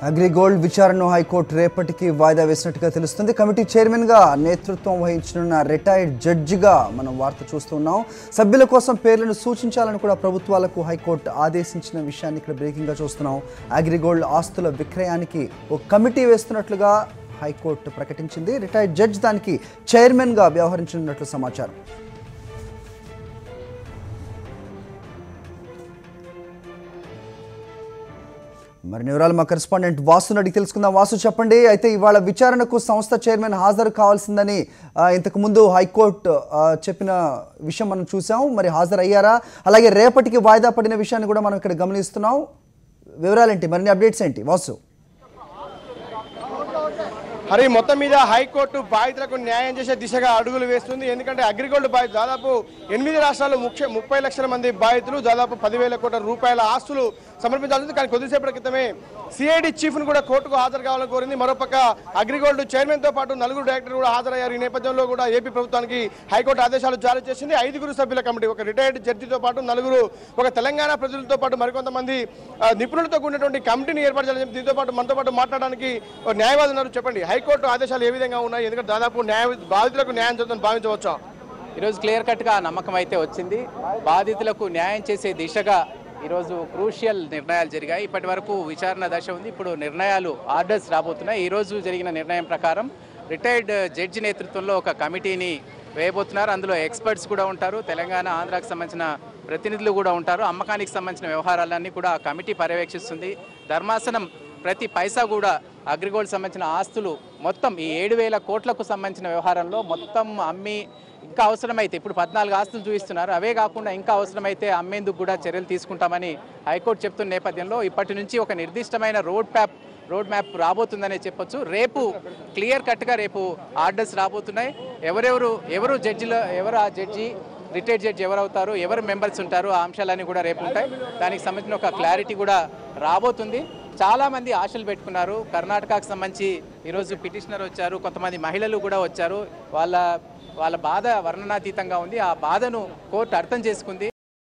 అగ్రిగోల్డ్ విచారణను హైకోర్టు రేపటికి వాయిదా వేసినట్టుగా తెలుస్తుంది. కమిటీ చైర్మన్గా నేతృత్వం వహించనున్న రిటైర్డ్ జడ్జిగా మనం వార్త చూస్తున్నాం. సభ్యుల కోసం పేర్లను సూచించాలని కూడా ప్రభుత్వాలకు హైకోర్టు ఆదేశించిన విషయాన్ని ఇక్కడ బ్రేకింగ్గా చూస్తున్నాం. అగ్రిగోల్డ్ ఆస్తుల విక్రయానికి ఒక కమిటీ వేస్తున్నట్లుగా హైకోర్టు ప్రకటించింది. రిటైర్డ్ జడ్జి దానికి చైర్మన్గా వ్యవహరించనున్నట్లు సమాచారం. మరిన్ని వివరాలు మా కరెస్పాండెంట్ వాసుని అడిగి తెలుసుకుందాం. వాసు, చెప్పండి. అయితే ఇవాళ విచారణకు సంస్థ చైర్మన్ హాజరు కావాల్సిందని ఇంతకు ముందు హైకోర్టు చెప్పిన విషయం మనం చూసాం. మరి హాజరయ్యారా? అలాగే రేపటికి వాయిదా పడిన విషయాన్ని కూడా మనం ఇక్కడ గమనిస్తున్నాం. వివరాలేంటి, మరిన్ని అప్డేట్స్ ఏంటి వాసు? హరి, మొత్తం మీద హైకోర్టు బాధితులకు న్యాయం చేసే దిశగా అడుగులు వేస్తుంది. ఎందుకంటే అగ్రిగోల్డ్ బాధితులు దాదాపు 8 రాష్ట్రాల్లో 30 లక్షల మంది బాధితులు దాదాపు 10,000 కోట్ల రూపాయల ఆస్తులు సమర్పించాల్సింది. కానీ కొద్దిసేపటి క్రితమే సిఐడి చీఫ్ను కూడా కోర్టుకు హాజరు కావాలని కోరింది. మరోపక్క అగ్రిగోల్డ్ చైర్మన్తో పాటు 4 డైరెక్టర్లు కూడా హాజరయ్యారు. ఈ నేపథ్యంలో కూడా ఏపీ ప్రభుత్వానికి హైకోర్టు ఆదేశాలు జారీ చేసింది. 5 సభ్యుల కమిటీ, ఒక రిటైర్డ్ జడ్జితో పాటు 4, ఒక తెలంగాణ ప్రజలతో పాటు మరికొంతమంది నిపుణులతో కూడినటువంటి కమిటీని ఏర్పాటు చేయాలని. దీంతో పాటు మనతో పాటు మాట్లాడడానికి న్యాయవాది ఉన్నారు. చెప్పండి, హైకోర్టు ఆదేశాలు ఏ విధంగా ఉన్నాయి? ఎందుకంటే దాదాపు బాధితులకు న్యాయం జరుగుతుందని భావించవచ్చా? ఈరోజు క్లియర్ కట్గా నమ్మకం అయితే వచ్చింది. బాధితులకు న్యాయం చేసే దిశగా ఈరోజు క్రూషియల్ నిర్ణయాలు జరిగాయి. ఇప్పటి వరకు విచారణ దశ ఉంది. ఇప్పుడు నిర్ణయాలు, ఆర్డర్స్ రాబోతున్నాయి. ఈరోజు జరిగిన నిర్ణయం ప్రకారం రిటైర్డ్ జడ్జి నేతృత్వంలో ఒక కమిటీని వేయబోతున్నారు. అందులో ఎక్స్పర్ట్స్ కూడా ఉంటారు. తెలంగాణ, ఆంధ్రాకు సంబంధించిన ప్రతినిధులు కూడా ఉంటారు. అమ్మకానికి సంబంధించిన వ్యవహారాలన్నీ కూడా ఆ కమిటీ పర్యవేక్షిస్తుంది. ధర్మాసనం ప్రతి పైసా కూడా అగ్రిగోల్డ్ సంబంధించిన ఆస్తులు మొత్తం ఈ 7,000 కోట్లకు సంబంధించిన వ్యవహారంలో మొత్తం అమ్మి, ఇంకా అవసరమైతే ఇప్పుడు 14 ఆస్తులు చూపిస్తున్నారు, అవే కాకుండా ఇంకా అవసరమైతే అమ్మేందుకు కూడా చర్యలు తీసుకుంటామని హైకోర్టు చెప్తున్న నేపథ్యంలో ఇప్పటి నుంచి ఒక నిర్దిష్టమైన రోడ్ మ్యాప్ రాబోతుందనే చెప్పొచ్చు. రేపు క్లియర్ కట్గా రేపు ఆర్డర్స్ రాబోతున్నాయి. ఎవరు జడ్జిలో, ఎవరు ఆ జడ్జి, రిటైర్డ్ జడ్జి ఎవరు అవుతారు, ఎవరు మెంబర్స్ ఉంటారు, ఆ అంశాలన్నీ కూడా రేపు ఉంటాయి. దానికి సంబంధించిన ఒక క్లారిటీ కూడా రాబోతుంది. చాలామంది ఆశలు పెట్టుకున్నారు. కర్ణాటకకు సంబంధించి ఈరోజు పిటిషనర్ వచ్చారు, కొంతమంది మహిళలు కూడా వచ్చారు. వాళ్ళ బాధ వర్ణనాతీతంగా ఉంది. ఆ బాధను కోర్టు అర్థం చేసుకుంది.